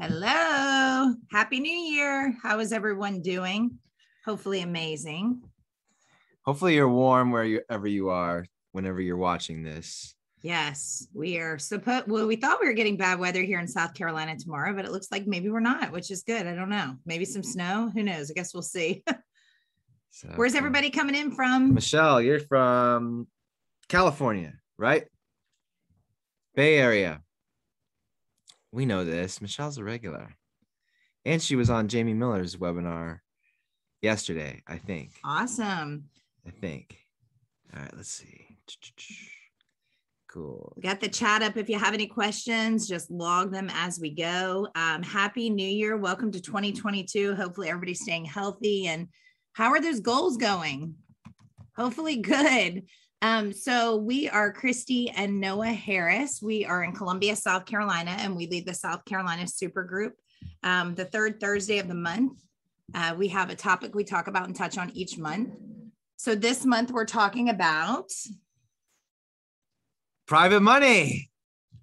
Hello. Happy New Year. How is everyone doing? Hopefully amazing. Hopefully you're warm wherever you are, whenever you're watching this. Yes, we are well, we thought we were getting bad weather here in South Carolina tomorrow, but it looks like maybe we're not, which is good. I don't know. Maybe some snow. Who knows? I guess we'll see. So, where's everybody coming in from? Michelle, you're from California, right? Bay Area. We know this. Michelle's a regular. And she was on Jamie Miller's webinar yesterday, I think. Awesome. I think. All right, let's see. Cool. We got the chat up. If you have any questions, just log them as we go. Happy New Year. Welcome to 2022. Hopefully everybody's staying healthy. And how are those goals going? Hopefully good. So we are Christy and Noah Harris. We are in Columbia, South Carolina, and we lead the South Carolina Super Group. The third Thursday of the month, we have a topic we talk about and touch on each month. So this month we're talking about private money.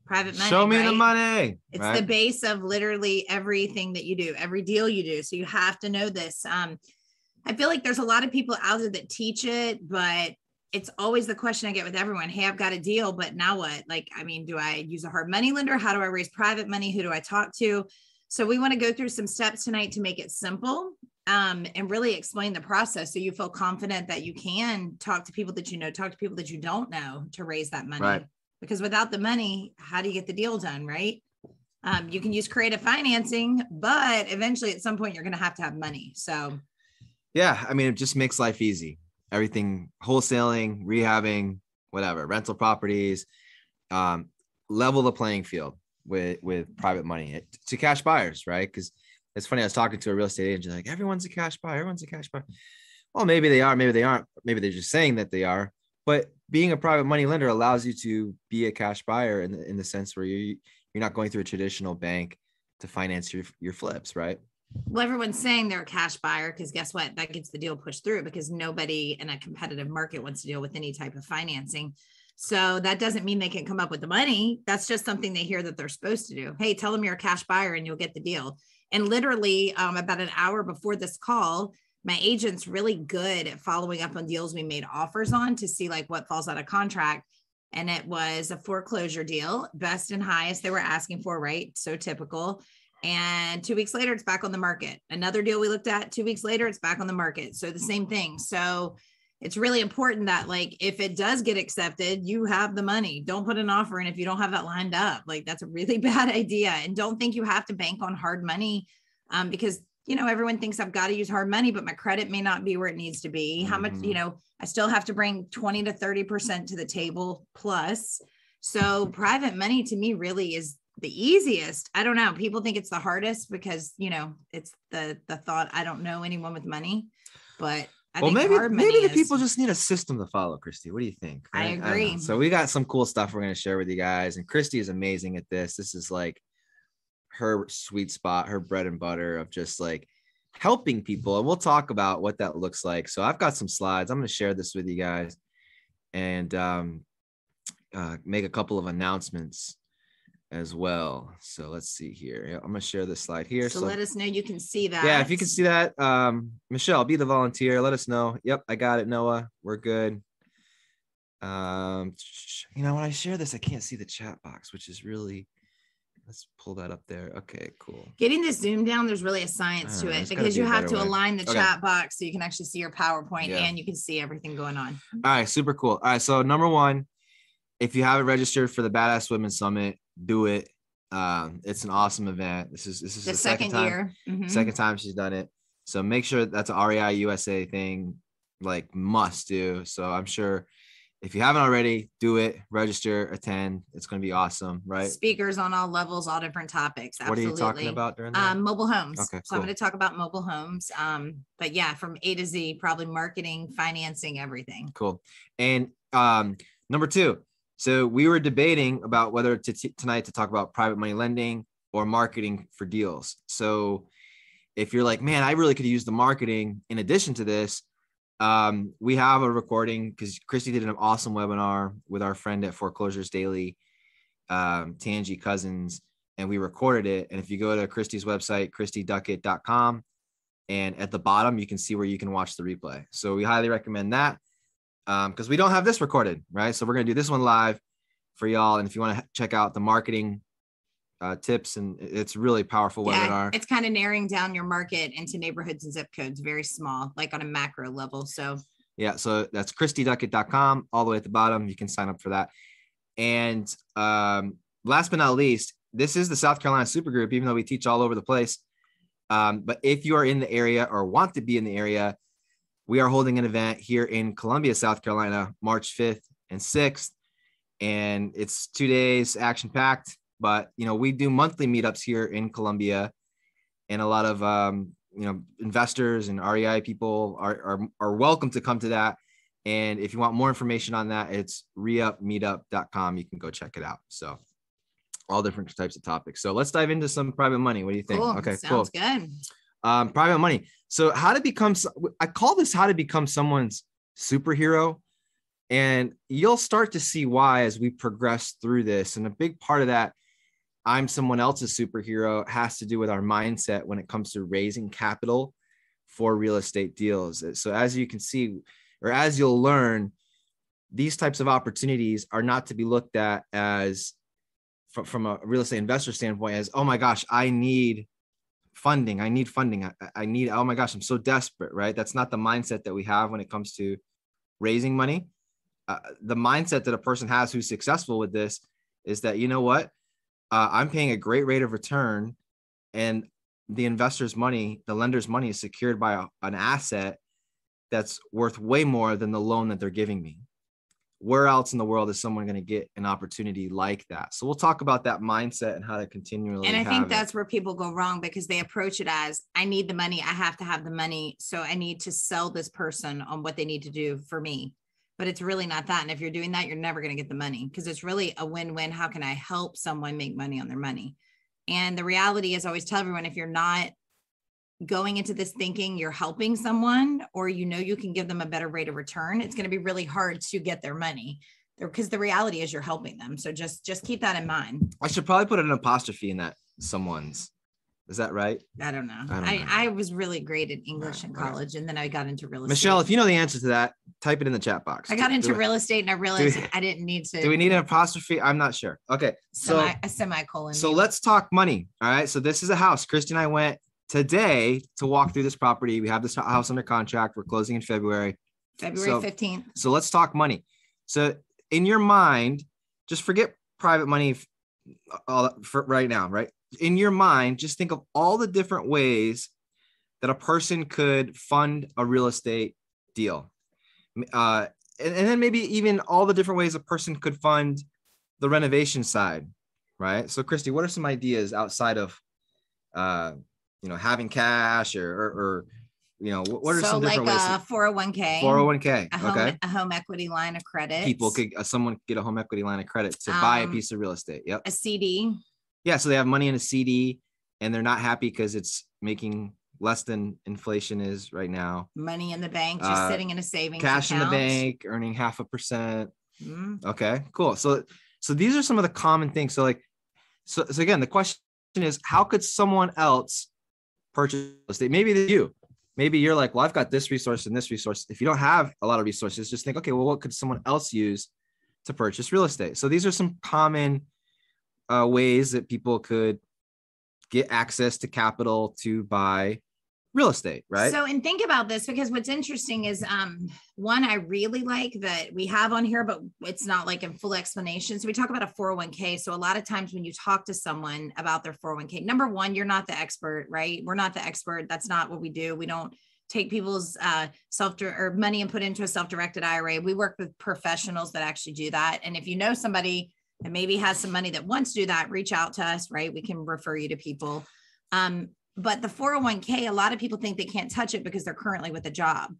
Private money. Show me right? the money. It's right? The base of literally everything that you do, every deal you do. So you have to know this. I feel like there's a lot of people out there that teach it, but it's always the question I get with everyone. Hey, I've got a deal, but now what? Like, I mean, do I use a hard money lender? How do I raise private money? Who do I talk to? So we want to go through some steps tonight to make it simple and really explain the process so you feel confident that you can talk to people that you know, talk to people that you don't know to raise that money. Right. Because without the money, how do you get the deal done, right? You can use creative financing, but eventually at some point you're going to have money. So yeah, I mean, it just makes life easy. Everything, wholesaling, rehabbing, whatever, rental properties, level the playing field with private money to cash buyers, right? Because it's funny, I was talking to a real estate agent, like, everyone's a cash buyer, everyone's a cash buyer. Well, maybe they are, maybe they aren't, maybe they're just saying that they are. But being a private money lender allows you to be a cash buyer in the sense where you're not going through a traditional bank to finance your flips, right? Well, everyone's saying they're a cash buyer because guess what? That gets the deal pushed through because nobody in a competitive market wants to deal with any type of financing. So that doesn't mean they can come up with the money. That's just something they hear that they're supposed to do. Hey, tell them you're a cash buyer and you'll get the deal. And literally about an hour before this call, my agent's really good at following up on deals we made offers on to see like what falls out of contract. And it was a foreclosure deal, best and highest they were asking for, right? So typical. And 2 weeks later, it's back on the market. Another deal we looked at 2 weeks later, it's back on the market. So the same thing. So it's really important that like, if it does get accepted, you have the money. Don't put an offer in if you don't have that lined up. Like that's a really bad idea. And don't think you have to bank on hard money because, you know, everyone thinks I've got to use hard money, but my credit may not be where it needs to be. How much, you know, I still have to bring 20 to 30% to the table plus. So private money to me really is the easiest. I don't know. People think it's the hardest because, you know, it's the thought, I don't know anyone with money, but I think maybe the people just need a system to follow, Christy. What do you think? Right? I agree. So we got some cool stuff we're going to share with you guys. And Christy is amazing at this. This is like her sweet spot, her bread and butter of just like helping people. And we'll talk about what that looks like. So I've got some slides. I'm going to share this with you guys and make a couple of announcements as well. So let's see here. I'm going to share this slide here. So let us know you can see that. Yeah, if you can see that, Michelle, be the volunteer. Let us know. Yep, I got it, Noah. We're good. You know, when I share this, I can't see the chat box, which is really, let's pull that up there. Okay, cool. Getting this Zoom down, there's really a science to it because you have to align the chat box so you can actually see your PowerPoint and you can see everything going on. All right, super cool. All right, so number one, if you haven't registered for the Badass Women Summit, do it. It's an awesome event. This is the second time. Mm-hmm. Second time she's done it. So make sure that's an REI USA thing, like must do. So I'm sure if you haven't already, do it, register, attend. It's going to be awesome, right? Speakers on all levels, all different topics. Absolutely. What are you talking about during that? Mobile homes. Okay, so cool. I'm going to talk about mobile homes. But yeah, from A to Z, probably marketing, financing, everything. Cool. And number two, so we were debating about whether tonight to talk about private money lending or marketing for deals. So if you're like, man, I really could use the marketing in addition to this, we have a recording because Christy did an awesome webinar with our friend at Foreclosures Daily, Tangi Cousins. and we recorded it. And if you go to Christy's website, christyduckett.com, and at the bottom, you can see where you can watch the replay. So we highly recommend that because we don't have this recorded, right? So we're going to do this one live for y'all. And if you want to check out the marketing tips, and it's really powerful webinar. It's kind of narrowing down your market into neighborhoods and zip codes, very small, like on a macro level. So yeah, so that's christyduckett.com, all the way at the bottom. You can sign up for that. And last but not least, this is the South Carolina Supergroup, even though we teach all over the place. But if you are in the area or want to be in the area, we are holding an event here in Columbia, South Carolina, March 5th and 6th. And it's 2 days, action packed. But, you know, we do monthly meetups here in Columbia, and a lot of, you know, investors and REI people are welcome to come to that. And if you want more information on that, it's reupmeetup.com. You can go check it out. So all different types of topics. So let's dive into some private money. What do you think? Cool. Okay, Sounds good. Private money. So I call this how to become someone's superhero. And you'll start to see why as we progress through this. And a big part of that, I'm someone else's superhero, has to do with our mindset when it comes to raising capital for real estate deals. So as you can see, or as you'll learn, these types of opportunities are not to be looked at as from a real estate investor standpoint as, oh my gosh, I need funding. I need, oh my gosh, I'm so desperate, right? That's not the mindset that we have when it comes to raising money. The mindset that a person has who's successful with this is that, you know what, I'm paying a great rate of return, and the investor's money, the lender's money is secured by an asset that's worth way more than the loan that they're giving me. Where else in the world is someone going to get an opportunity like that? So we'll talk about that mindset and how to continually. And I think that's where people go wrong, because they approach it as, I need the money. I have to have the money. So I need to sell this person on what they need to do for me. But it's really not that. And if you're doing that, you're never going to get the money, because it's really a win-win. How can I help someone make money on their money? And the reality is, I always tell everyone, if you're not going into this thinking you're helping someone, or you know you can give them a better rate of return, it's going to be really hard to get their money, because the reality is you're helping them. So just keep that in mind. I should probably put an apostrophe in that someone's. Is that right? I don't know. I was really great at English in college, and then I got into real estate. Michelle, if you know the answer to that, type it in the chat box. I got into real estate, and I realized I didn't need to. Do we need an apostrophe? I'm not sure. Okay. So a semicolon. So let's talk money. All right. So this is a house. Christy and I went today to walk through this property. We have this house under contract. We're closing in February 15th. So let's talk money. So in your mind, just forget private money for right now, right? In your mind, just think of all the different ways that a person could fund a real estate deal. And then maybe even all the different ways a person could fund the renovation side, right? So Christy, what are some ideas outside of, having cash or what are some different ways? So like a 401k. 401k. A home equity line of credit. Someone could get a home equity line of credit to buy a piece of real estate. Yep. A CD. Yeah. So they have money in a CD and they're not happy because it's making less than inflation is right now. Money in the bank, just sitting in a savings cash account. In the bank, earning 0.5%. Mm-hmm. Okay, cool. So these are some of the common things. So again, the question is, how could someone else purchase real estate? Maybe you're like, well, I've got this resource and this resource. If you don't have a lot of resources, just think, okay, well, what could someone else use to purchase real estate? So these are some common ways that people could get access to capital to buy real estate, right? So, and think about this, because what's interesting is one I really like that we have on here, but it's not like in full explanation. So we talk about a 401k. So a lot of times when you talk to someone about their 401k, number one, you're not the expert, right? We're not the expert. That's not what we do. We don't take people's money and put into a self-directed IRA. We work with professionals that actually do that. And if you know somebody that maybe has some money that wants to do that, reach out to us, right? We can refer you to people. But the 401k, a lot of people think they can't touch it because they're currently with a job.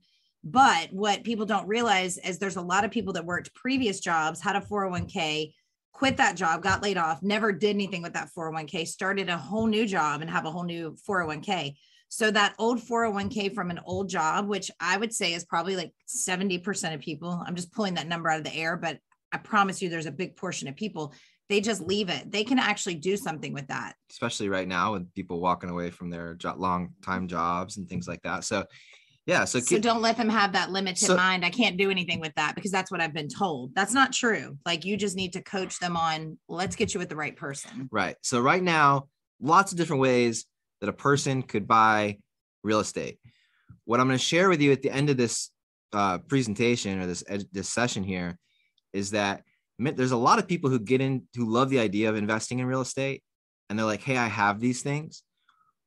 But what people don't realize is there's a lot of people that worked previous jobs, had a 401k, quit that job, got laid off, never did anything with that 401k, started a whole new job and have a whole new 401k. So that old 401k from an old job, which I would say is probably like 70% of people, I'm just pulling that number out of the air, but I promise you there's a big portion of people, they just leave it. They can actually do something with that. Especially right now with people walking away from their long time jobs and things like that. So yeah. So don't let them have that limited mind. I can't do anything with that because that's what I've been told. That's not true. Like you just need to coach them on, let's get you with the right person. Right. So right now, lots of different ways that a person could buy real estate. What I'm going to share with you at the end of this presentation or this session here is that there's a lot of people who who love the idea of investing in real estate, and they're like, hey, I have these things.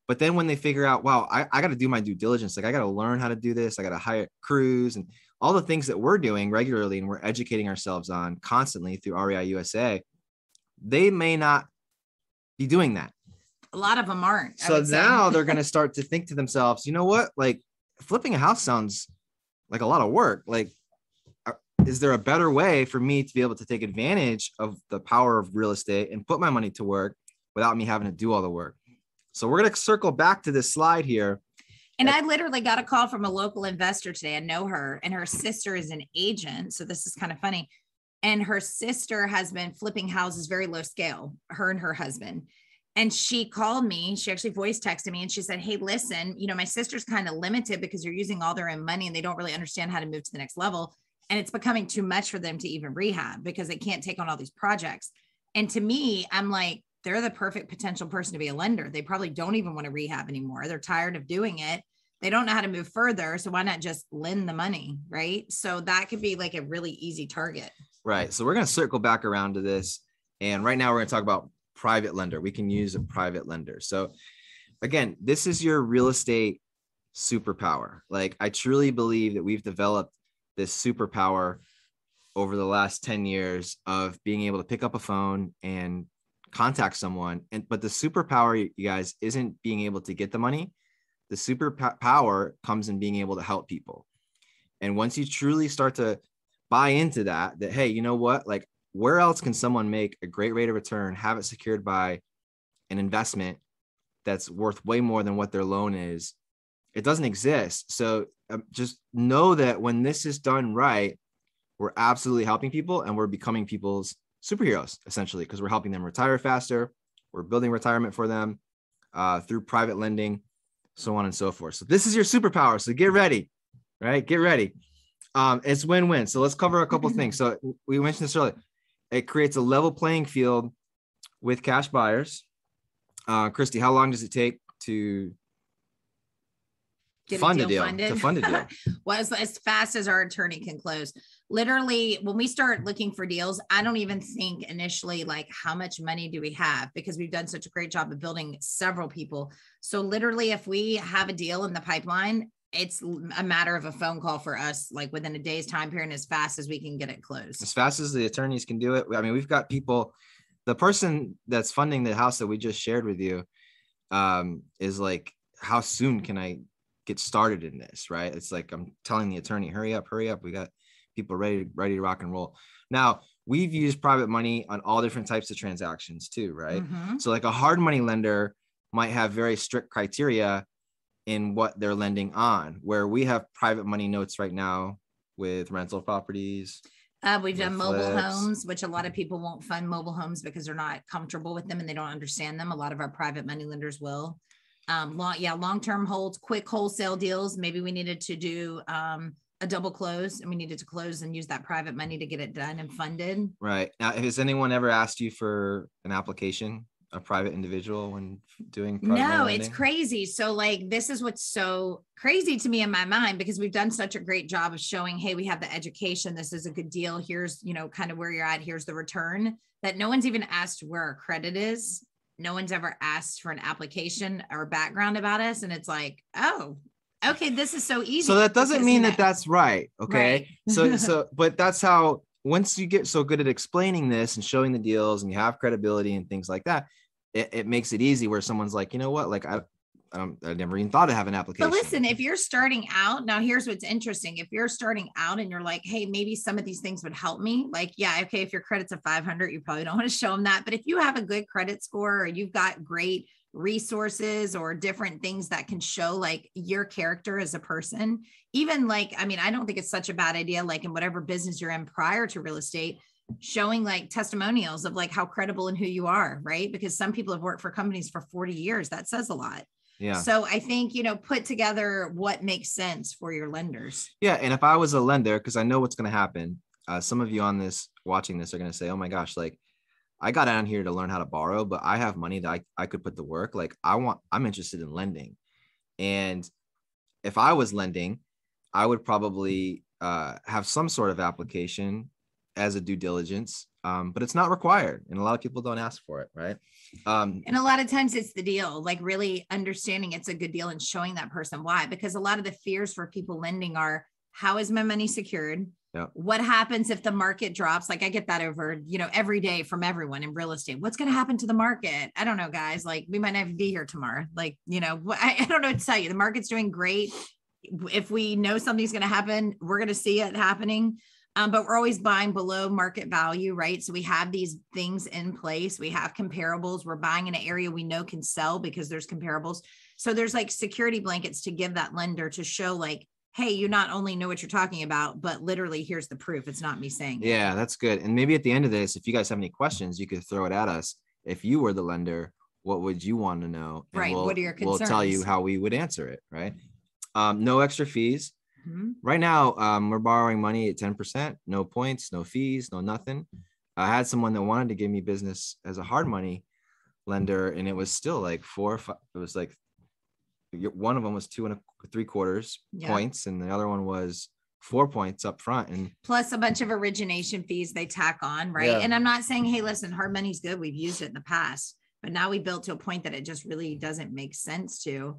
But then when they figure out, wow, I got to do my due diligence. Like I got to learn how to do this. I got to hire crews and all the things that we're doing regularly and we're educating ourselves on constantly through REI USA. They may not be doing that. A lot of them aren't. So now they're going to start to think to themselves, you know what? Like flipping a house sounds like a lot of work. Like, is there a better way for me to be able to take advantage of the power of real estate and put my money to work without me having to do all the work? So we're going to circle back to this slide here. And I literally got a call from a local investor today. I know her, and her sister is an agent. So this is kind of funny. And her sister has been flipping houses very low scale, her and her husband. And she called me, she actually voice texted me and she said, hey, listen, my sister's kind of limited because they're using all their own money and they don't really understand how to move to the next level. And it's becoming too much for them to even rehab because they can't take on all these projects. And to me, I'm like, they're the perfect potential person to be a lender. They probably don't even want to rehab anymore. They're tired of doing it. They don't know how to move further. So why not just lend the money, right? So that could be like a really easy target. Right. So we're going to circle back around to this. And right now we're going to talk about private lender. We can use a private lender. So again, this is your real estate superpower. Like I truly believe that we've developed this superpower over the last 10 years of being able to pick up a phone and contact someone. But the superpower, you guys, isn't being able to get the money. The superpower comes in being able to help people. And once you truly start to buy into that, hey, you know what? Like, where else can someone make a great rate of return, have it secured by an investment that's worth way more than what their loan is? It doesn't exist. So just know that when this is done right, we're absolutely helping people and we're becoming people's superheroes, essentially, because we're helping them retire faster. We're building retirement for them through private lending, so on and so forth. So this is your superpower. So get ready, right? Get ready. It's win-win. So let's cover a couple of things. So we mentioned this earlier. It creates a level playing field with cash buyers. Christy, how long does it take to fund a deal? Well, as fast as our attorney can close. Literally, when we start looking for deals, I don't even think initially like how much money do we have, because we've done such a great job of building several people. So literally, if we have a deal in the pipeline, it's a matter of a phone call for us, like within a day's time period, as fast as we can get it closed. As fast as the attorneys can do it. I mean, we've got people, the person that's funding the house that we just shared with you is like, how soon can I get started in this, right? It's like, I'm telling the attorney, hurry up. We got people ready to rock and roll. Now, we've used private money on all different types of transactions too, right? Mm-hmm. So like a hard money lender might have very strict criteria in what they're lending on, where we have private money notes right now with rental properties. We've done mobile homes, which a lot of people won't fund mobile homes because they're not comfortable with them and they don't understand them. A lot of our private money lenders will. Long-term holds, quick wholesale deals. Maybe we needed to do a double close and we needed to close and use that private money to get it done and funded. Right. Now, has anyone ever asked you for an application, a private individual, when doing private No, lending? It's crazy. So like, this is what's so crazy to me in my mind, because we've done such a great job of showing, hey, we have the education. This is a good deal. Here's, kind of where you're at. Here's the return, that no one's even asked where our credit is. No one's ever asked for an application or background about us. And it's like, oh, okay, this is so easy. So that doesn't mean that that's right. Okay. Right. But that's how, once you get so good at explaining this and showing the deals and you have credibility and things like that, it makes it easy where someone's like, you know what, like I never even thought of having an application. But listen, if you're starting out, now here's what's interesting. If you're starting out and you're like, hey, maybe some of these things would help me. Like, yeah, okay, if your credit's a 500, you probably don't want to show them that. But if you have a good credit score or you've got great resources or different things that can show like your character as a person, even like, I mean, I don't think it's such a bad idea, like in whatever business you're in prior to real estate, showing like testimonials of like how credible and who you are, right? Because some people have worked for companies for 40 years. That says a lot. Yeah. So I think, put together what makes sense for your lenders. Yeah. And if I was a lender, because I know what's going to happen, some of you on this watching this are going to say, oh my gosh, like I got down here to learn how to borrow, but I have money that I could put to work. Like I'm interested in lending. And if I was lending, I would probably have some sort of application as a due diligence, but it's not required. And a lot of people don't ask for it, right? And a lot of times it's the deal, like really understanding it's a good deal and showing that person why, because a lot of the fears for people lending are, how is my money secured? Yeah. What happens if the market drops? Like I get that over, every day from everyone in real estate. What's going to happen to the market? I don't know, guys. Like we might not even be here tomorrow. Like, I don't know what to tell you. The market's doing great. If we know something's going to happen, we're going to see it happening. But we're always buying below market value, right? So we have these things in place. We have comparables. We're buying in an area we know can sell because there's comparables. So there's like security blankets to give that lender to show like, hey, you not only know what you're talking about, but literally here's the proof. It's not me saying it. Yeah, that's good. And maybe at the end of this, if you guys have any questions, you could throw it at us. If you were the lender, what would you want to know? And right. What are your concerns? We'll tell you how we would answer it, right? No extra fees. Mm-hmm. Right now, we're borrowing money at 10%, no points, no fees, no nothing. I had someone that wanted to give me business as a hard money lender, and it was still like 4 or 5. It was like one of them was 2 3/4 points, and the other one was 4 points up front, and plus a bunch of origination fees they tack on, right? Yeah. And I'm not saying, hey, listen, hard money's good. We've used it in the past, but now we built to a point that it just really doesn't make sense to.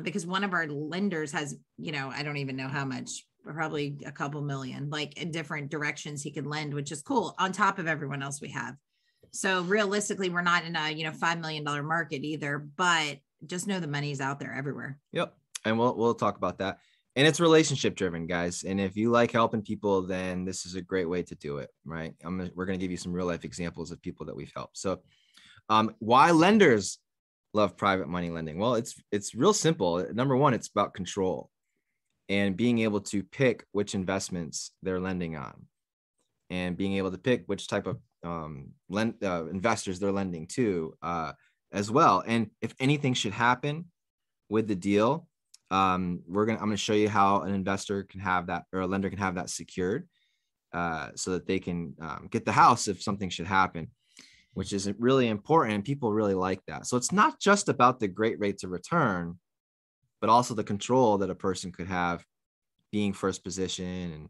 Because one of our lenders has, I don't even know how much, probably a couple million, like in different directions he can lend, which is cool on top of everyone else we have. So realistically, we're not in a, $5 million market either, but just know the money's out there everywhere. Yep. And we'll talk about that. And it's relationship driven, guys. And if you like helping people, then this is a great way to do it, right? We're going to give you some real life examples of people that we've helped. So why lenders love private money lending? Well, it's real simple. Number one, it's about control and being able to pick which investments they're lending on and being able to pick which type of investors they're lending to as well. And if anything should happen with the deal, I'm going to show you how an investor can have that, or a lender can have that secured so that they can get the house if something should happen, which is really important. And people really like that. So it's not just about the great rates of return, but also the control that a person could have being first position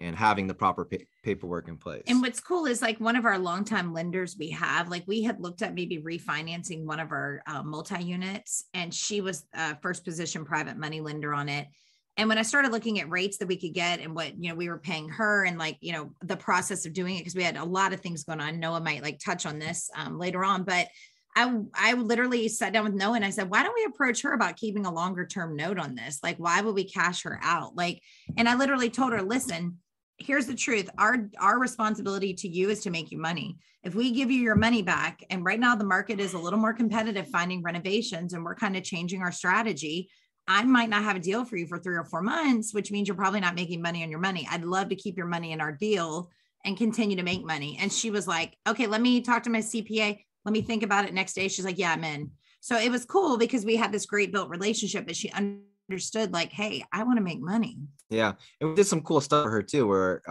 and having the proper paperwork in place. And what's cool is like one of our longtime lenders we have, like we had looked at maybe refinancing one of our multi-units, and she was first position private money lender on it. And when I started looking at rates that we could get and what, we were paying her and like, the process of doing it, because we had a lot of things going on. Noah might like touch on this later on, but I literally sat down with Noah and I said, why don't we approach her about keeping a longer term note on this? Like, why would we cash her out? Like, and I literally told her, listen, here's the truth. Our responsibility to you is to make you money. If we give you your money back, and right now the market is a little more competitive finding renovations, and we're kind of changing our strategy, I might not have a deal for you for 3 or 4 months, which means you're probably not making money on your money. I'd love to keep your money in our deal and continue to make money. And she was like, okay, let me talk to my CPA. Let me think about it next day. She's like, yeah, I'm in. So it was cool because we had this great built relationship, but she understood like, hey, I want to make money. Yeah. And we did some cool stuff for her too, where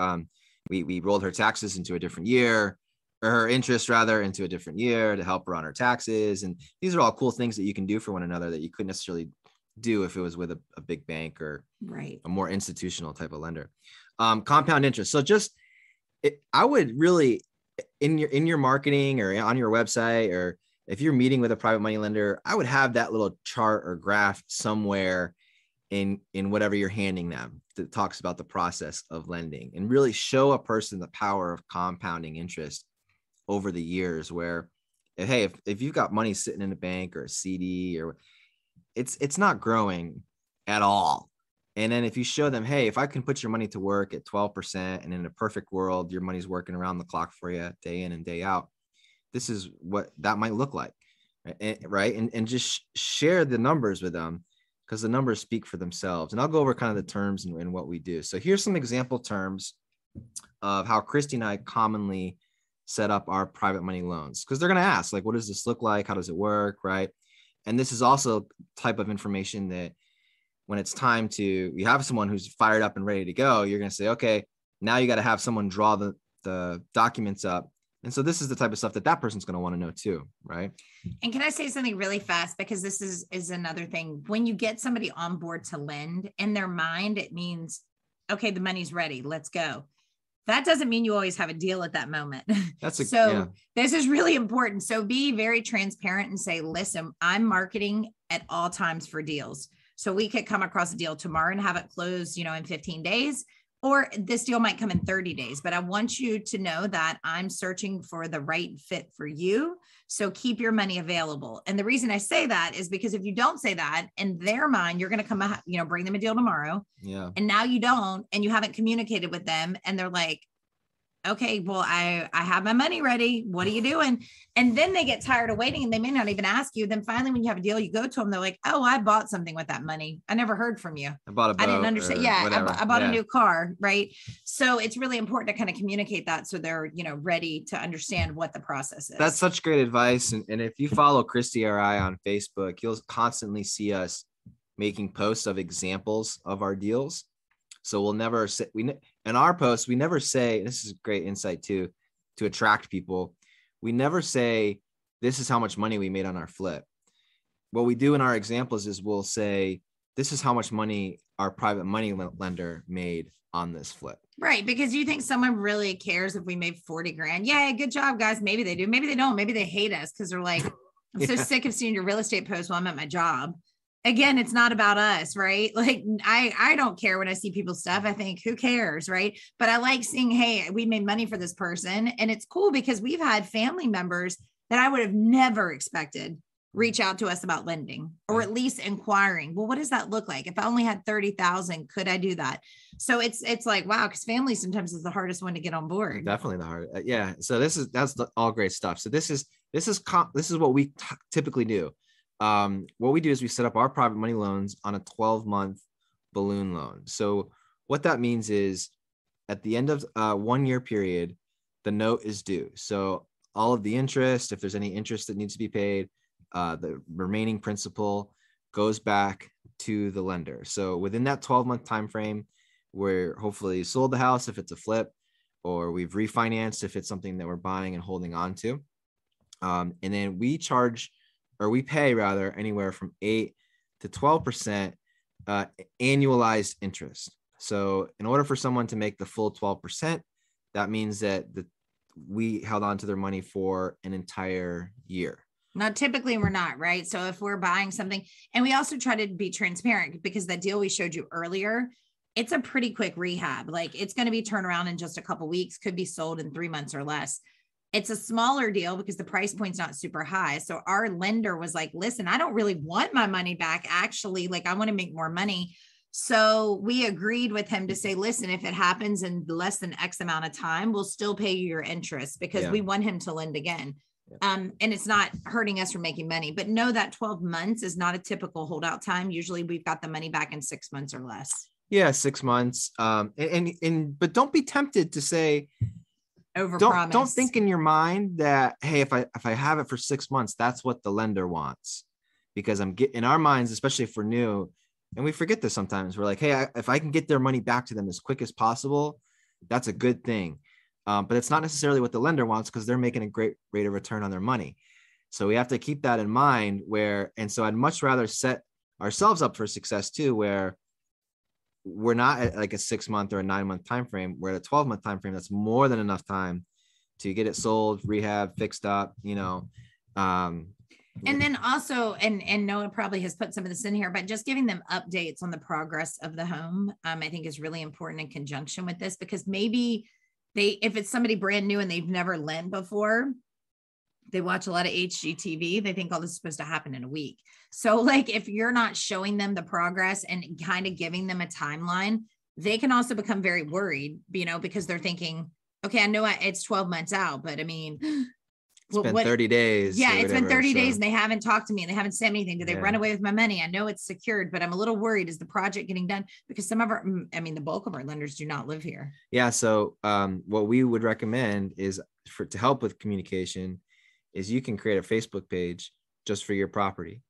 we rolled her taxes into a different year, or her interest rather into a different year to help her on her taxes. And these are all cool things that you can do for one another that you couldn't necessarily do if it was with a big bank or right, a more institutional type of lender. Compound interest. So I would really, in your marketing or on your website, or if you're meeting with a private money lender, I would have that little chart or graph somewhere in whatever you're handing them that talks about the process of lending, and really show a person the power of compounding interest over the years, where, hey, if you've got money sitting in a bank or a CD, or it's not growing at all. And then if you show them, hey, if I can put your money to work at 12%, and in a perfect world, your money's working around the clock for you day in and day out, this is what that might look like. Right. And just share the numbers with them, because the numbers speak for themselves. And I'll go over kind of the terms and what we do. So here's some example terms of how Christy and I commonly set up our private money loans, because they're going to ask, like, what does this look like? How does it work? Right. And this is also type of information that when it's time to, you have someone who's fired up and ready to go, you're going to say, okay, now you got to have someone draw the documents up. And so this is the type of stuff that person's going to want to know too. Right. And can I say something really fast? Because this is another thing. When you get somebody on board to lend, in their mind, it means, okay, the money's ready. Let's go. That doesn't mean you always have a deal at that moment. This is really important. So be very transparent and say, listen, I'm marketing at all times for deals. So we could come across a deal tomorrow and have it closed, in 15 days, or this deal might come in 30 days, but I want you to know that I'm searching for the right fit for you. So keep your money available. And the reason I say that is because if you don't say that, in their mind, you're going to come, bring them a deal tomorrow. Yeah. And now you don't, and you haven't communicated with them. And they're like, okay, well, I have my money ready. What are you doing? And then they get tired of waiting and they may not even ask you. Then finally, when you have a deal, you go to them. They're like, oh, I bought something with that money. I never heard from you. I bought a boat. I didn't understand. Yeah. I bought a new car. Right. So it's really important to kind of communicate that. So they're, ready to understand what the process is. That's such great advice. And if you follow Christy or I on Facebook, you'll constantly see us making posts of examples of our deals. So we'll never say, in our posts, we never say, this is great insight too, to attract people. We never say, this is how much money we made on our flip. What we do in our examples is we'll say, this is how much money our private money lender made on this flip. Right. Because you think someone really cares if we made 40 grand. Yeah. Good job, guys. Maybe they do. Maybe they don't. Maybe they hate us because they're like, I'm so sick of seeing your real estate posts while I'm at my job. Again, it's not about us, right? Like I don't care when I see people's stuff. I think, who cares, right? But I like seeing, hey, we made money for this person. And it's cool because we've had family members that I would have never expected reach out to us about lending, or at least inquiring, well, what does that look like? If I only had 30,000, could I do that? So it's like, wow, because family sometimes is the hardest one to get on board. Definitely the hardest. Yeah. So that's all great stuff. So this is what we typically do. What we do is we set up our private money loans on a 12-month balloon loan. So what that means is at the end of a 1-year period, the note is due. So all of the interest, if there's any interest that needs to be paid, the remaining principal goes back to the lender. So within that 12-month time frame, we're hopefully sold the house if it's a flip, or we've refinanced if it's something that we're buying and holding on to. And then we pay anywhere from 8 to 12% annualized interest. So in order for someone to make the full 12%, that means that we held on to their money for an entire year. Now, typically we're not, right? So if we're buying something, and we also try to be transparent because that deal we showed you earlier, it's a pretty quick rehab. Like it's going to be turned around in just a couple of weeks, could be sold in 3 months or less. It's a smaller deal because the price point's not super high. So our lender was like, listen, I don't really want my money back. Actually, like I want to make more money. So we agreed with him to say, listen, if it happens in less than X amount of time, we'll still pay you your interest because we want him to lend again. And it's not hurting us from making money, but know that 12 months is not a typical holdout time. Usually we've got the money back in 6 months or less. Yeah. 6 months. But don't be tempted to say, don't think in your mind that, hey, if I have it for 6 months, that's what the lender wants, because in our minds, especially if we're new, and we forget this sometimes, we're like, hey, if I can get their money back to them as quick as possible, that's a good thing. But it's not necessarily what the lender wants because they're making a great rate of return on their money. So we have to keep that in mind and so I'd much rather set ourselves up for success too, where we're not at like a 6 month or a 9 month time frame. We're at a 12-month time frame. That's more than enough time to get it sold, rehab, fixed up, And then also, and Noah probably has put some of this in here, but just giving them updates on the progress of the home, I think is really important in conjunction with this, because maybe if it's somebody brand new and they've never lent before, they watch a lot of HGTV, they think all this is supposed to happen in a week. So like, if you're not showing them the progress and kind of giving them a timeline, they can also become very worried, because they're thinking, okay, I know it's 12 months out, but I mean, It's been 30 days. Yeah, it's been 30 days so. and they haven't talked to me and they haven't said anything. Did they Yeah. run away with my money? I know it's secured, but I'm a little worried. Is the project getting done? Because some of our, I mean, the bulk of our lenders do not live here. Yeah. So what we would recommend is to help with communication is you can create a Facebook page just for your property.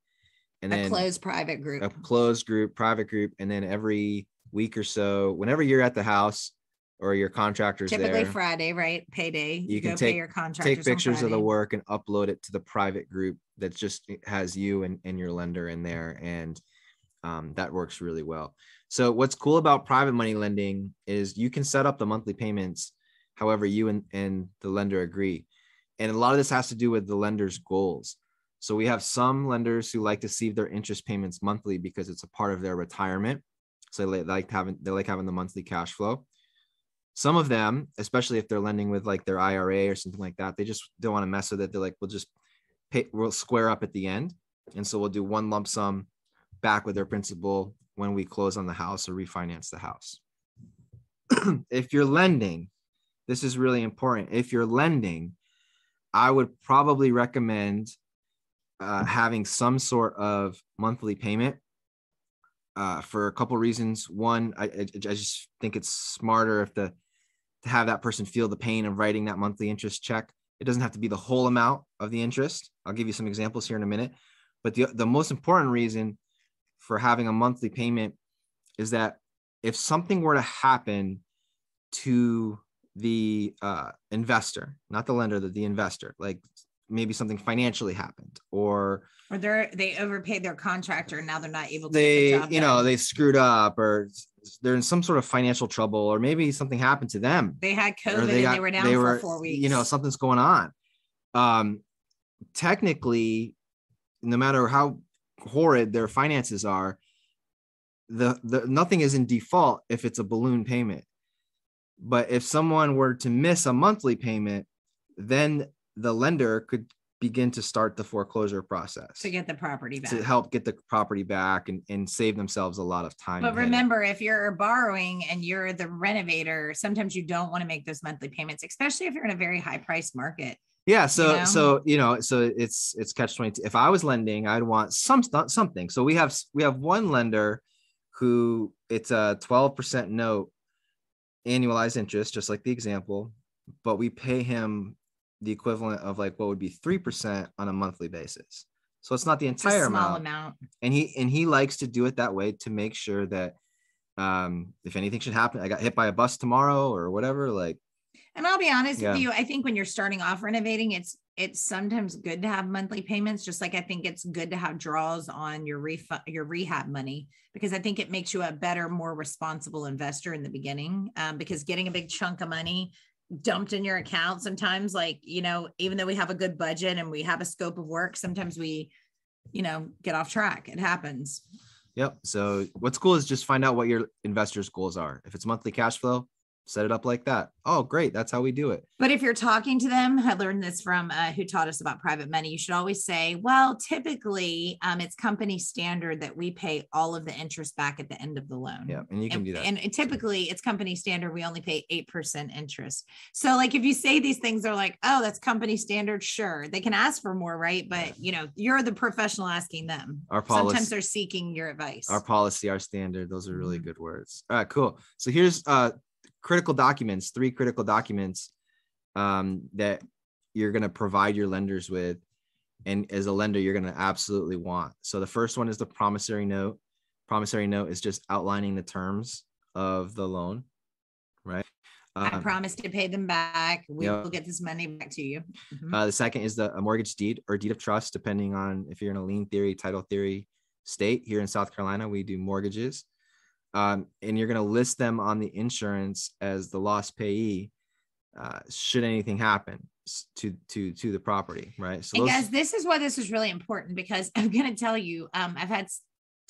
And then a closed private group. A closed group, private group. And then every week or so, whenever you're at the house or your contractor's typically there, Friday, right? Payday. You can go take pay your contractors, take pictures of the work and upload it to the private group that just has you and your lender in there. And that works really well. So what's cool about private money lending is you can set up the monthly payments however you and the lender agree. And a lot of this has to do with the lender's goals. So we have some lenders who like to see their interest payments monthly because it's a part of their retirement. So they like having the monthly cash flow. Some of them, especially if they're lending with like their IRA or something like that, they just don't want to mess with it. They're like, we'll square up at the end. And so we'll do one lump sum back with their principal when we close on the house or refinance the house. If you're lending, this is really important. If you're lending, I would probably recommend having some sort of monthly payment for a couple reasons. One, I just think it's smarter to have that person feel the pain of writing that monthly interest check. It doesn't have to be the whole amount of the interest. I'll give you some examples here in a minute. But the most important reason for having a monthly payment is that if something were to happen to the investor, not the lender, the investor, like maybe something financially happened or they overpaid their contractor and now they're not able to get the job done. They screwed up or they're in some sort of financial trouble, or maybe something happened to them. They had COVID and they were down for 4 weeks. Something's going on. Technically, no matter how horrid their finances are, the nothing is in default if it's a balloon payment. But if someone were to miss a monthly payment, then the lender could begin to start the foreclosure process to get the property back, to help get the property back and save themselves a lot of time. But remember, if you're borrowing and you're the renovator, sometimes you don't want to make those monthly payments, especially if you're in a very high price market. Yeah. So it's catch-22. If I was lending, I'd want something. So we have one lender who it's a 12% note annualized interest, just like the example, but we pay him the equivalent of like what would be 3% on a monthly basis. So it's not the entire amount. And he likes to do it that way to make sure that if anything should happen, I got hit by a bus tomorrow or whatever, like. And I'll be honest with you, I think when you're starting off renovating, it's sometimes good to have monthly payments, just like I think it's good to have draws on your rehab money, because I think it makes you a better, more responsible investor in the beginning, because getting a big chunk of money dumped in your account sometimes, like, even though we have a good budget and we have a scope of work, sometimes we, get off track. It happens. Yep. So what's cool is just find out what your investors' goals are. If it's monthly cash flow, set it up like that. Oh, great. That's how we do it. But if you're talking to them, I learned this from who taught us about private money. You should always say, well, typically it's company standard that we pay all of the interest back at the end of the loan. Yeah. And you can do that. And typically it's company standard. We only pay 8% interest. So like, if you say these things, they're like, oh, that's company standard. Sure. They can ask for more, right? But you're the professional asking them. Our policy, sometimes they're seeking your advice. Our policy, our standard. Those are really good words. All right, cool. So here's critical documents, 3 critical documents that you're going to provide your lenders with. And as a lender, you're going to absolutely want. So the first one is the promissory note. Promissory note is just outlining the terms of the loan, right? I promise to pay them back. We will get this money back to you. Mm-hmm. The second is a mortgage deed or deed of trust, depending on if you're in a lien theory, title theory state. Here in South Carolina, we do mortgages. And you're going to list them on the insurance as the lost payee should anything happen to the property, right? So guys, this is why this is really important, because I'm going to tell you, I've had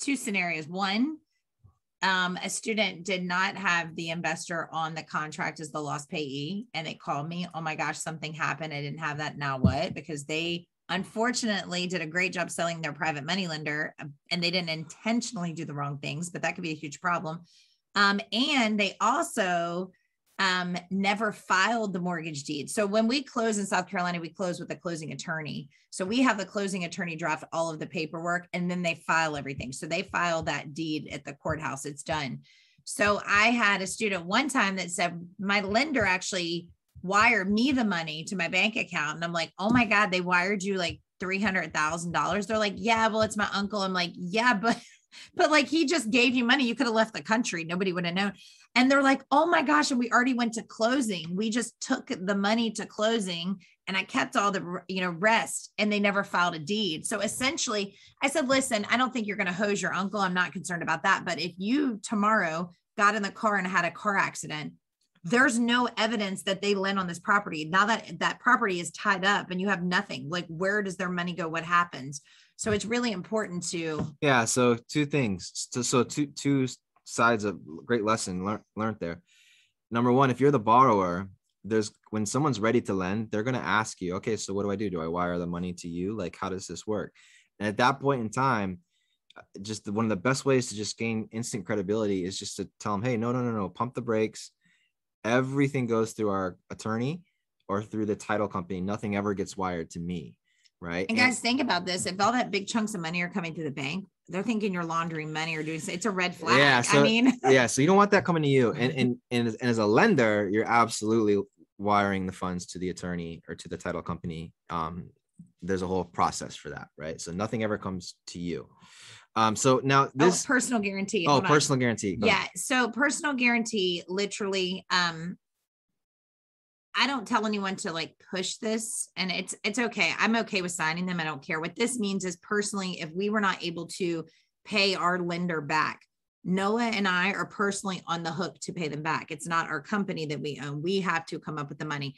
2 scenarios. One, a student did not have the investor on the contract as the lost payee, and they called me, oh my gosh, something happened. I didn't have that. Now what? Because they unfortunately did a great job selling their private money lender, and they didn't intentionally do the wrong things, but that could be a huge problem. And they also never filed the mortgage deed. So when we close in South Carolina, we close with a closing attorney. So we have the closing attorney draft all of the paperwork and then they file everything. So they file that deed at the courthouse. It's done. So I had a student one time that said, my lender actually wired me the money to my bank account. And I'm like, oh my God, they wired you like $300,000. They're like, yeah, well, it's my uncle. I'm like, yeah, but like, he just gave you money. You could have left the country. Nobody would have known. And they're like, oh my gosh. And we already went to closing. We just took the money to closing and I kept all the, rest, and they never filed a deed. So essentially I said, listen, I don't think you're going to hose your uncle. I'm not concerned about that. But if you tomorrow got in the car and had a car accident, there's no evidence that they lent on this property. Now that that property is tied up and you have nothing, like, where does their money go? What happens? So it's really important to. Yeah. So two things. So two sides of great lesson learned there. Number one, if you're the borrower, when someone's ready to lend, they're going to ask you, okay, so what do I do? Do I wire the money to you? Like, how does this work? And at that point in time, just one of the best ways to just gain instant credibility is just to tell them, hey, no, pump the brakes. Everything goes through our attorney or through the title company. Nothing ever gets wired to me. Right. And guys, think about this. If all that big chunks of money are coming to the bank, they're thinking you're laundering money or doing, it's a red flag. Yeah. So, yeah. So you don't want that coming to you. And as a lender, you're absolutely wiring the funds to the attorney or to the title company. There's a whole process for that. Right. So nothing ever comes to you. So now this personal guarantee. Personal guarantee. Yeah. So personal guarantee, literally, I don't tell anyone to like push this, and it's okay. I'm okay with signing them. I don't care. What this means is, personally, if we were not able to pay our lender back, Noah and I are personally on the hook to pay them back. It's not our company that we own. We have to come up with the money.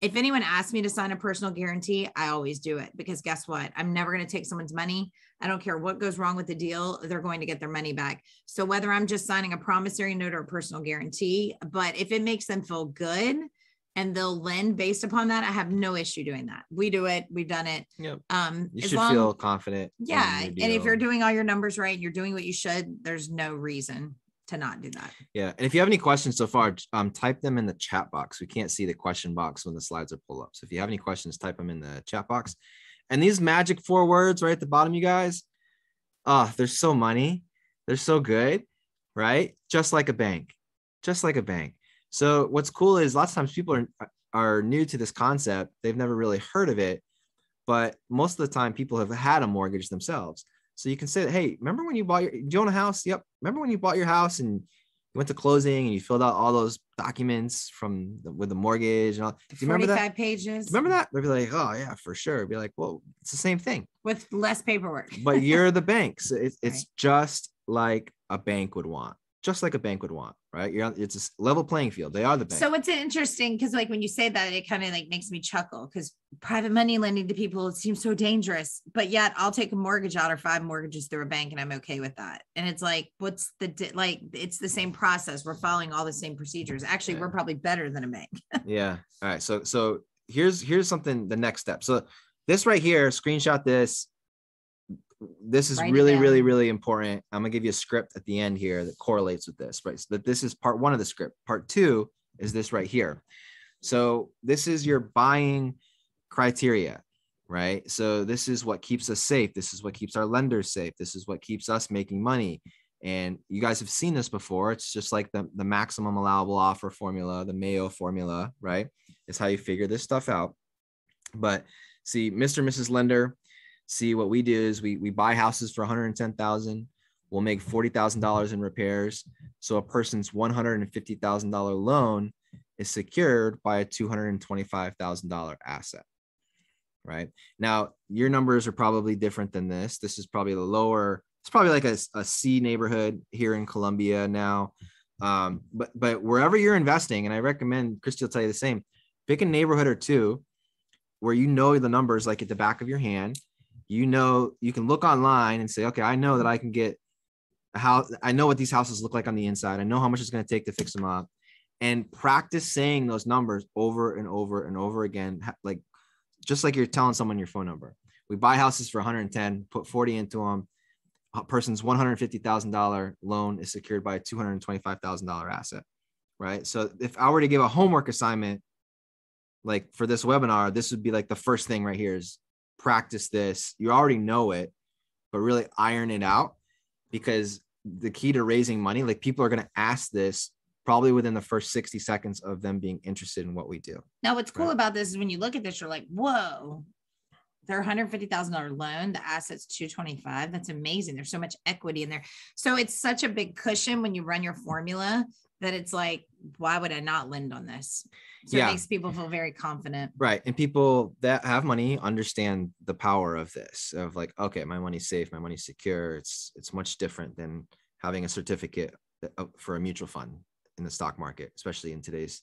If anyone asks me to sign a personal guarantee, I always do it, because guess what? I'm never going to take someone's money. I don't care what goes wrong with the deal. They're going to get their money back. So whether I'm just signing a promissory note or a personal guarantee, but if it makes them feel good and they'll lend based upon that, I have no issue doing that. We do it. We've done it. Yep. You should feel confident. Yeah. And if you're doing all your numbers right and you're doing what you should, there's no reason to not do that. Yeah. And if you have any questions so far, type them in the chat box. We can't see the question box when the slides are pulled up. So if you have any questions, type them in the chat box. And these magic 4 words right at the bottom, you guys, they're so money. They're so good, right? Just like a bank, just like a bank. So what's cool is lots of times people are new to this concept. They've never really heard of it, but most of the time people have had a mortgage themselves. So you can say, hey, remember when you bought do you own a house? Yep. Remember when you bought your house and you went to closing and you filled out all those documents with the mortgage and all? Do you remember that? 45 pages. Remember that? They'd be like, oh yeah, for sure. Be like, well, it's the same thing with less paperwork. But you're the bank. So it's right. Just like a bank would want. Just like a bank would want, right? It's a level playing field. They are the bank. So it's interesting, because like when you say that, it kind of like makes me chuckle, because private money lending to people, it seems so dangerous, but yet I'll take a mortgage out or 5 mortgages through a bank and I'm okay with that. And it's like, it's the same process. We're following all the same procedures. Actually, We're probably better than a bank. Yeah. All right. So here's something, the next step. So this right here, screenshot this. This is really, really, really important. I'm gonna give you a script at the end here that correlates with this, right? So that this is part 1 of the script. Part 2 is this right here. So this is your buying criteria, right? So this is what keeps us safe. This is what keeps our lenders safe. This is what keeps us making money. And you guys have seen this before. It's just like the maximum allowable offer formula, the Mayo formula, right? It's how you figure this stuff out. But see, Mr. and Mrs. Lender, see, what we do is we buy houses for $110,000. We'll make $40,000 in repairs. So a person's $150,000 loan is secured by a $225,000 asset. Right now, your numbers are probably different than this. This is probably the lower. It's probably like a C neighborhood here in Columbia now. But wherever you're investing, and I recommend, Christy will tell you the same, pick a neighborhood or two where you know the numbers like at the back of your hand. You know, you can look online and say, okay, I know that I can get a house. I know what these houses look like on the inside. I know how much it's going to take to fix them up, and practice saying those numbers over and over and over again. Like, just like you're telling someone your phone number. We buy houses for 110, put 40 into them. A person's $150,000 loan is secured by a $225,000 asset. right? So if I were to give a homework assignment, like for this webinar, this would be like the first thing right here is practice this. You already know it, but really iron it out, because the key to raising money, like people are going to ask this probably within the first 60 seconds of them being interested in what we do. Now, what's cool about this is when you look at this, you're like, whoa, their $150,000 loan, the asset's 225. That's amazing. There's so much equity in there. So it's such a big cushion when you run your formula that it's like, why would I not lend on this? So it makes people feel very confident. Right. And people that have money understand the power of this, of like, okay, my money's safe, my money's secure. It's much different than having a certificate for a mutual fund in the stock market, especially in today's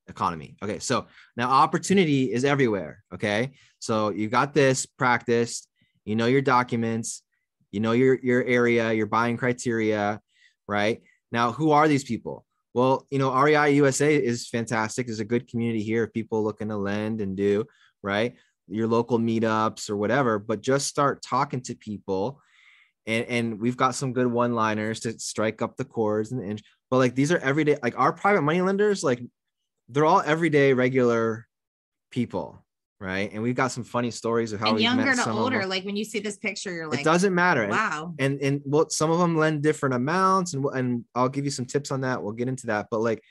economy. Okay. So now opportunity is everywhere. Okay. So you got this practiced, you know, your documents, you know, your area, your buying criteria, right? Now, who are these people? Well, you know, REI USA is fantastic. There's a good community here of people looking to lend and do, right? Your local meetups or whatever, but just start talking to people. And we've got some good one-liners to strike up the chords and but like, these are everyday, like our private money lenders, like they're all everyday regular people, right? And we've got some funny stories of how we younger met to some older. Like when you see this picture, you're like, it doesn't matter. Wow. And well, some of them lend different amounts, and I'll give you some tips on that. We'll get into that. But like,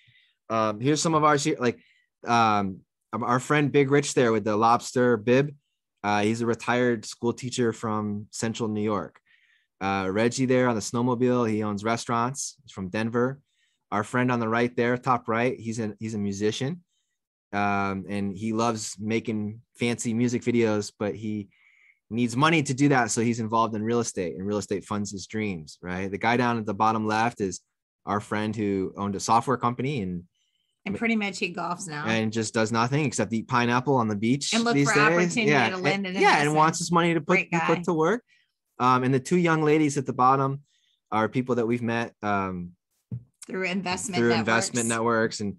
here's some of ours here. Like, our friend Big Rich there with the lobster bib. He's a retired school teacher from Central New York. Reggie there on the snowmobile. He owns restaurants. He's from Denver. Our friend on the right there, top right, he's a musician. And he loves making fancy music videos, but he needs money to do that. So he's involved in real estate, and real estate funds his dreams, right? The guy down at the bottom left is our friend who owned a software company and pretty much he golfs now and just does nothing except eat pineapple on the beach and look these for days. opportunity to lend it. And wants his money to be put to work. And the two young ladies at the bottom are people that we've met through investment networks and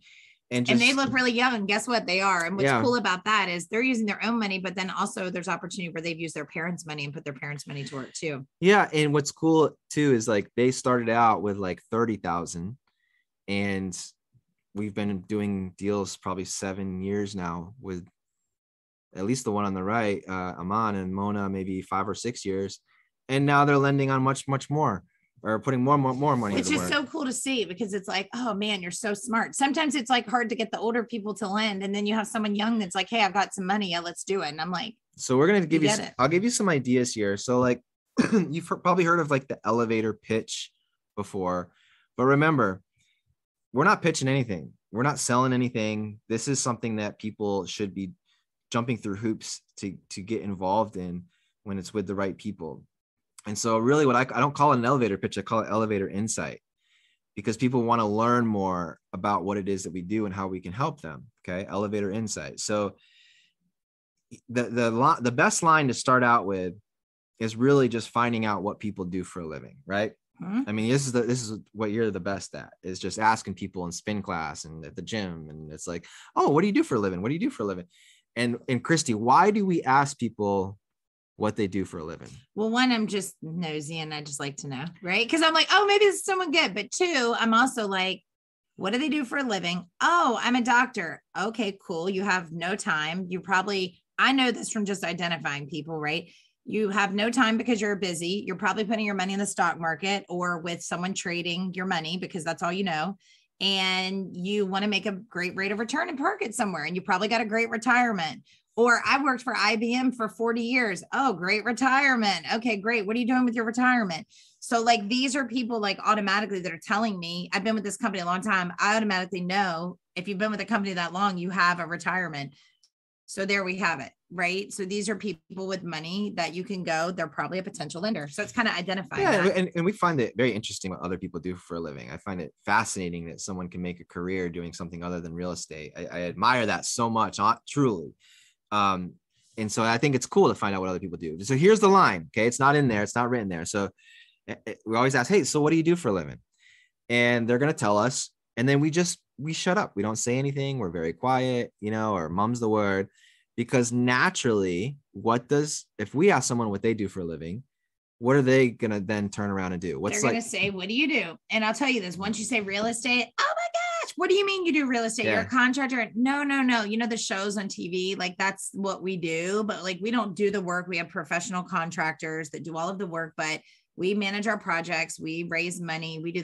they look really young, and guess what, they are. And what's cool about that is they're using their own money, but then also there's opportunity where they've used their parents' money and put their parents' money to work too. Yeah. And what's cool too is like they started out with like 30,000, and we've been doing deals probably 7 years now with at least the one on the right, Aman and Mona, maybe 5 or 6 years. And now they're lending on much, much more, or putting more money. Which is so cool to see, because it's like, oh man, you're so smart. Sometimes it's like hard to get the older people to lend, and then you have someone young that's like, hey, I've got some money, yeah, let's do it. And I'm like, so we're gonna give you I'll give you some ideas here. So like you've probably heard of like the elevator pitch before, but remember, we're not pitching anything, we're not selling anything. This is something that people should be jumping through hoops to get involved in when it's with the right people. And so really what I don't call it an elevator pitch, I call it elevator insight, because people want to learn more about what it is that we do and how we can help them. Okay. Elevator insight. So the best line to start out with is really just finding out what people do for a living. Right. Mm-hmm. I mean, this is what you're the best at, is just asking people in spin class and at the gym. And it's like, oh, what do you do for a living? What do you do for a living? And Christy, why do we ask people what they do for a living? Well, one, I'm just nosy and I just like to know, right? Because I'm like, oh, maybe this is someone good. But two, I'm also like, what do they do for a living? Oh, I'm a doctor. Okay, cool. You have no time. I know this from just identifying people, right? You have no time because you're busy. You're probably putting your money in the stock market or with someone trading your money, because that's all you know. And you want to make a great rate of return and park it somewhere. And you probably got a great retirement. Or I worked for IBM for 40 years. Oh, great retirement. Okay, great. What are you doing with your retirement? So like, these are people like automatically that are telling me, I've been with this company a long time. I automatically know if you've been with a company that long, you have a retirement. So there we have it, right? So these are people with money that you can go, they're probably a potential lender. So it's kind of identifying. Yeah, and we find it very interesting what other people do for a living. I find it fascinating that someone can make a career doing something other than real estate. I admire that so much, truly. And so I think it's cool to find out what other people do. So here's the line. Okay. It's not in there. It's not written there. So we always ask, hey, so what do you do for a living? And they're going to tell us. And then we shut up. We don't say anything. We're very quiet, or mum's the word, because naturally if we ask someone what they do for a living, what are they going to then turn around and do? They're going to say, what do you do? And I'll tell you this, once you say real estate, oh my gosh, What do you mean you do real estate? Yeah. You're a contractor? No. You know, the shows on TV, like that's what we do, but like, we don't do the work. We have professional contractors that do all of the work, but we manage our projects. We raise money. We do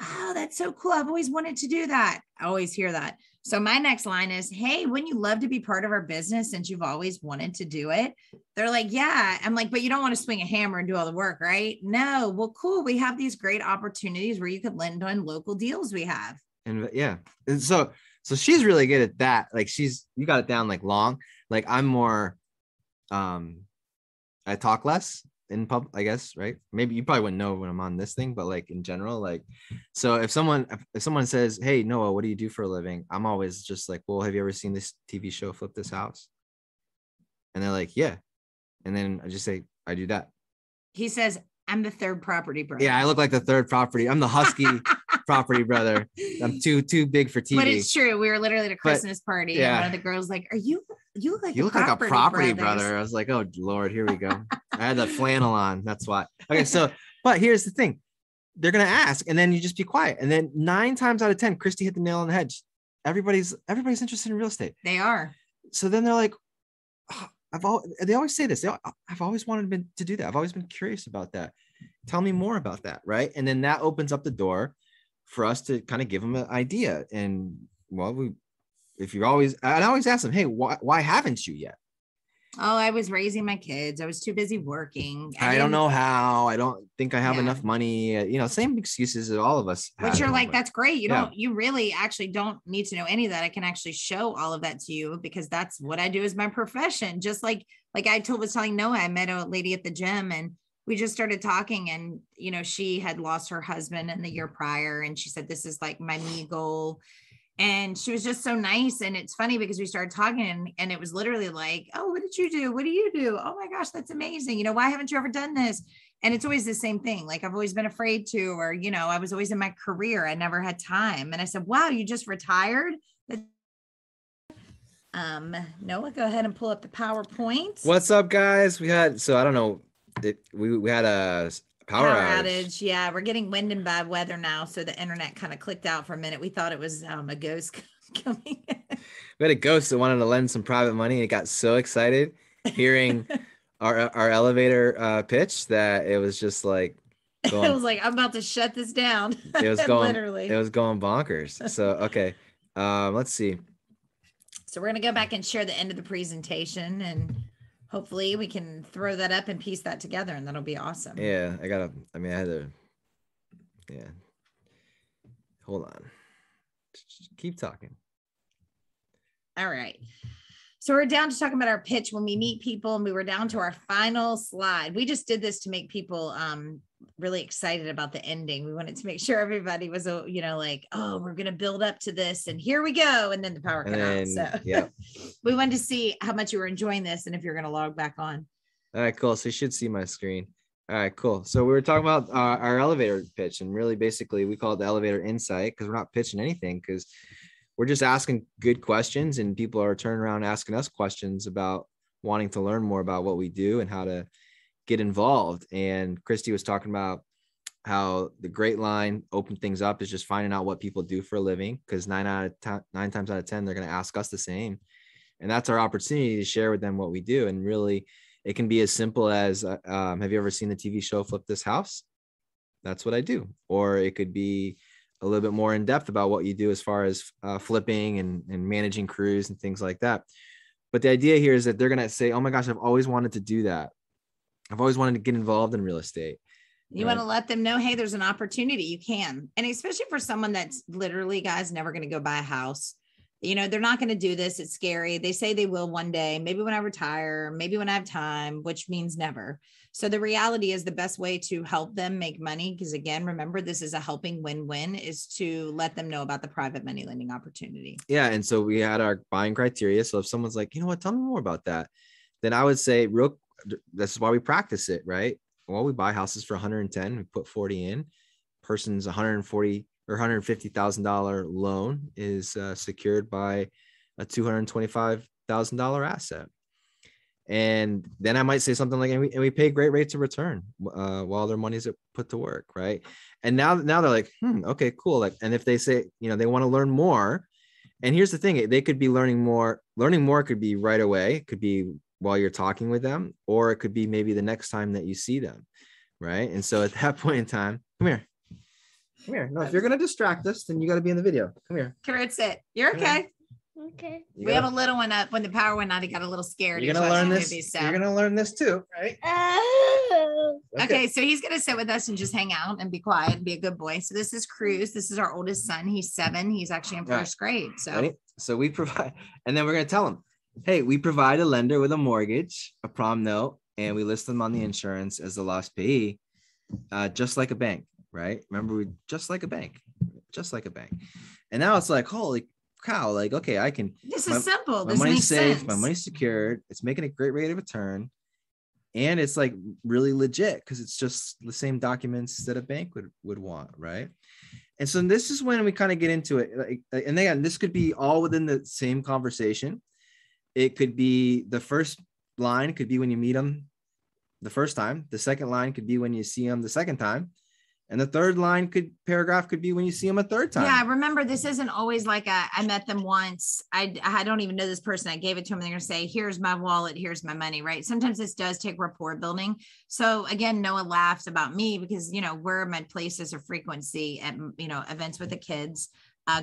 oh, that's so cool. I've always wanted to do that. I always hear that. So my next line is, hey, wouldn't you love to be part of our business since you've always wanted to do it? They're like, yeah. I'm like, but you don't want to swing a hammer and do all the work, right? No. Well, cool. We have these great opportunities where you could lend on local deals we have. And yeah. And so she's really good at that. Like you got it down like long. Like I'm more, I talk less in public, I guess, right? Maybe you probably wouldn't know when I'm on this thing, but like in general, like, so if someone says, hey, Noah, what do you do for a living? I'm always just like, well, have you ever seen this TV show, Flip This House? And they're like, yeah. And then I just say, I do that. He says, I'm the third property brother. Yeah, I look like the third property. I'm the husky property brother. I'm too big for TV. But it's true. We were literally at a Christmas party, and one of the girls like, you look like a property brother. I was like, oh Lord, here we go. I had the flannel on. That's why. Okay, so but here's the thing. They're gonna ask, and then you just be quiet. And then 9 times out of 10, Christy hit the nail on the head. Everybody's interested in real estate. They are. So then they're like, oh, they always say this. I've always wanted to do that. I've always been curious about that. Tell me more about that, right? And then that opens up the door for us to kind of give them an idea. And well, I always ask them, hey, why haven't you yet? Oh, I was raising my kids. I was too busy working. I don't know how. I don't think I have enough money. Same excuses that all of us have. Which you're like, that's great. You really actually don't need to know any of that. I can actually show all of that to you because that's what I do as my profession. Just like I was telling Noah, I met a lady at the gym and we just started talking, and, she had lost her husband in the year prior. And she said, this is like my me goal. And she was just so nice. And it's funny because we started talking and it was literally like, oh, what did you do? What do you do? Oh my gosh, that's amazing. Why haven't you ever done this? And it's always the same thing. Like I've always been afraid to, or, I was always in my career. I never had time. And I said, wow, you just retired? Noah, go ahead and pull up the PowerPoint. What's up, guys? We had a power outage. Yeah, we're getting wind and bad weather now, so the internet kind of clicked out for a minute. We thought it was a ghost coming in. We had a ghost that wanted to lend some private money. It got so excited hearing our elevator pitch that it was just like going, it was like, I'm about to shut this down. It was going literally. It was going bonkers. So okay, let's see. So we're gonna go back and share the end of the presentation, and hopefully we can throw that up and piece that together, and that'll be awesome. Yeah, I had to, yeah. Hold on. Keep talking. All right. So we're down to talking about our pitch when we meet people, and we were down to our final slide. We just did this to make people really excited about the ending. We wanted to make sure everybody was, like, oh, we're going to build up to this, and here we go. And then the power cut out. So yeah, we wanted to see how much you were enjoying this and if you're going to log back on. All right, cool. So you should see my screen. All right, cool. So we were talking about our elevator pitch, and really basically we call it the elevator insight because we're not pitching anything, because we're just asking good questions, and people are turning around asking us questions about wanting to learn more about what we do and how to get involved. And Christy was talking about how the great line open things up is just finding out what people do for a living, because 9 times out of 10 they're going to ask us the same, and that's our opportunity to share with them what we do. And really it can be as simple as have you ever seen the TV show Flip This House? That's what I do. Or it could be a little bit more in depth about what you do as far as flipping and managing crews and things like that. But the idea here is that they're going to say, oh my gosh, I've always wanted to do that. I've always wanted to get involved in real estate. You want to let them know, hey, there's an opportunity. You can. And especially for someone that's literally, guys, never going to go buy a house. They're not going to do this. It's scary. They say they will one day, maybe when I retire, maybe when I have time, which means never. So the reality is the best way to help them make money, because again, remember, this is a helping win-win, is to let them know about the private money lending opportunity. Yeah. And so we had our buying criteria. So if someone's like, you know what, tell me more about that, then I would say this is why we practice it, right? Well, we buy houses for 110, we put 40 in. Person's 140 or $150,000 loan is secured by a $225,000 asset. And then I might say something like, and we pay great rates of return while their money's put to work, right? And now they're like, okay, cool. Like, and if they say, they want to learn more, and here's the thing, they could be learning more. Learning more could be right away. It could be while you're talking with them, or it could be maybe the next time that you see them, right? And so at that point in time, come here. No, if you're gonna distract us, then you got to be in the video. Come here. Come here, sit. You're okay. Okay. We have a little one up. When the power went out, he got a little scared. You're gonna learn this. Movies, so. You're gonna learn this too, right? Okay, so he's gonna sit with us and just hang out and be quiet and be a good boy. So this is Cruz. This is our oldest son. He's 7. He's actually in first grade. So ready? So we provide, and then we're gonna tell him, hey, we provide a lender with a mortgage, a prom note, and we list them on the insurance as the lost payee, just like a bank, right? Remember, just like a bank. And now it's like, holy cow, like, okay, I can. This is simple. My This money's makes safe. sense. My money's secured. It's making a great rate of return. And it's like really legit because it's just the same documents that a bank would want, right? And so this is when we kind of get into it. And again, this could be all within the same conversation. It could be the first line could be when you meet them the first time. The second line could be when you see them the second time. And the third paragraph could be when you see them a third time. Yeah, remember, this isn't always like I met them once. I don't even know this person. I gave it to them. They're going to say, here's my wallet. Here's my money, right? Sometimes this does take rapport building. So again, Noah laughs about me because, we're my places of frequency at, events with the kids,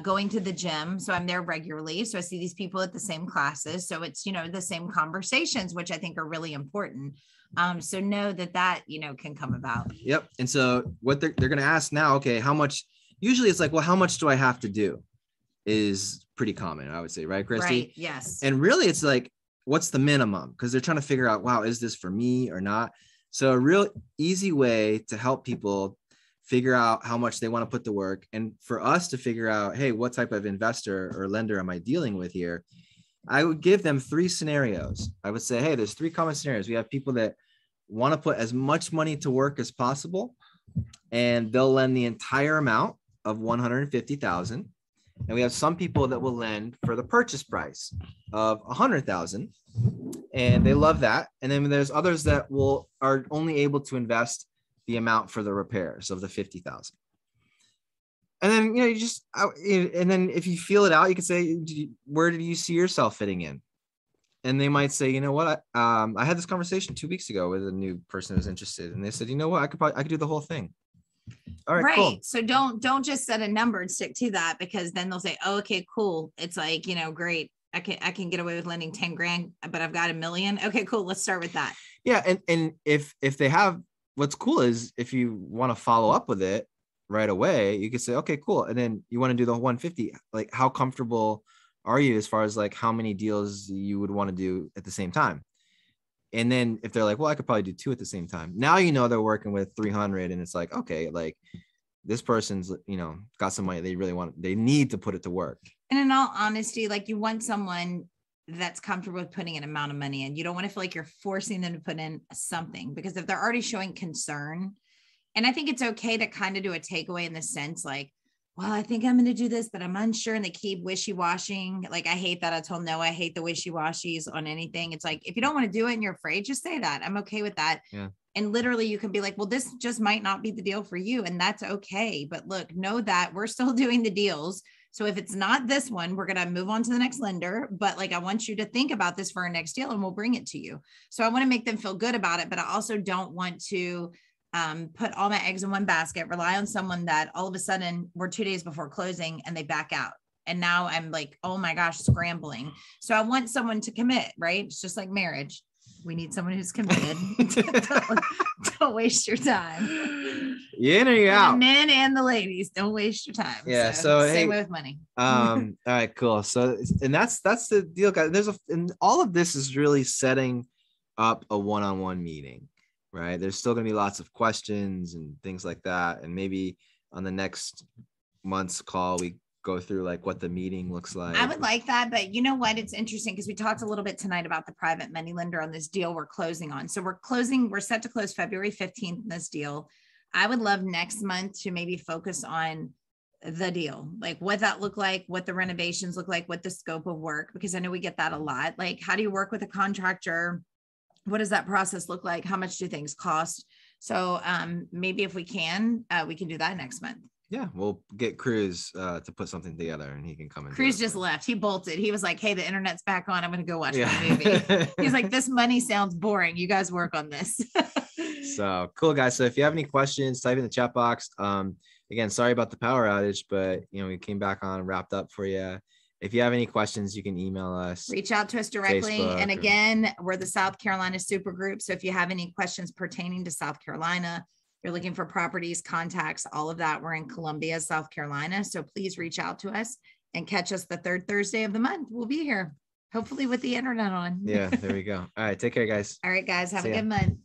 going to the gym. So I'm there regularly. So I see these people at the same classes. So it's, the same conversations, which I think are really important. So know that, can come about. Yep. And so what they're going to ask now, okay, how much, usually it's like, well, how much do I have to do is pretty common, I would say, right, Christy? Right. Yes. And really it's like, what's the minimum? Because they're trying to figure out, wow, is this for me or not? So a real easy way to help people figure out how much they want to put to work. And for us to figure out, hey, what type of investor or lender am I dealing with here? I would give them 3 scenarios. I would say, hey, there's 3 common scenarios. We have people that want to put as much money to work as possible, and they'll lend the entire amount of $150,000. And we have some people that will lend for the purchase price of $100,000, and they love that. And then there's others that are only able to invest the amount for the repairs of the $50,000. And then, and then if you feel it out, you can say, where do you see yourself fitting in? And they might say, you know what? I had this conversation 2 weeks ago with a new person who's interested. And they said, you know what? I could do the whole thing. All right, cool. So don't just set a number and stick to that, because then they'll say, oh, okay, cool. It's like, great. I can get away with lending 10 grand, but I've got $1 million. Okay, cool. Let's start with that. Yeah. And if they have, what's cool is if you want to follow up with it right away, you could say, okay, cool. And then you want to do the 150, like how comfortable are you as far as like how many deals you would want to do at the same time? And then if they're like, well, I could probably do 2 at the same time. Now, they're working with 300 and it's like, okay, like this person's, got some money. They need to put it to work. And in all honesty, like you want someone that's comfortable with putting an amount of money in. You don't want to feel like you're forcing them to put in something, because if they're already showing concern, and I think it's okay to kind of do a takeaway in the sense like, well, I think I'm going to do this, but I'm unsure. And they keep wishy-washing. Like, I hate that. I told Noah, I hate the wishy-washies on anything. It's like, if you don't want to do it and you're afraid, just say that. I'm okay with that. Yeah. And literally you can be like, well, this just might not be the deal for you. And that's okay. But look, know that we're still doing the deals. So if it's not this one, we're going to move on to the next lender. But like, I want you to think about this for our next deal and we'll bring it to you. So I want to make them feel good about it, but I also don't want to put all my eggs in one basket, rely on someone that all of a sudden we're 2 days before closing and they back out. And now I'm like, oh my gosh, scrambling. So I want someone to commit, right? It's just like marriage. We need someone who's committed. Don't waste your time. You in or you out? The men and the ladies, don't waste your time. Yeah. So same hey, way with money. All right, cool. So, and that's the deal, guys. And all of this is really setting up a one-on-one meeting. Right. There's still going to be lots of questions and things like that. And maybe on the next month's call, we go through like what the meeting looks like. I would like that. But you know what? It's interesting because we talked a little bit tonight about the private money lender on this deal we're closing on. So we're set to close February 15th in this deal. I would love next month to maybe focus on the deal, like what that look like, what the renovations look like, what the scope of work, because I know we get that a lot. Like, how do you work with a contractor what does that process look like? How much do things cost? So maybe if we can do that next month. Yeah, we'll get Cruz to put something together, and he can come in. Cruz just left. He bolted. He was like, "Hey, the internet's back on. I'm going to go watch Yeah. my movie." He's like, "This money sounds boring. You guys work on this." So cool, guys. So if you have any questions, type in the chat box. Again, sorry about the power outage, but we came back on, wrapped up for you. If you have any questions, you can email us. Reach out to us directly. Facebook, and again, we're the South Carolina Super Group. So if you have any questions pertaining to South Carolina, you're looking for properties, contacts, all of that, we're in Columbia, South Carolina. So please reach out to us and catch us the third Thursday of the month. We'll be here, hopefully with the internet on. Yeah, there we go. All right. Take care, guys. All right, guys. Have a good month.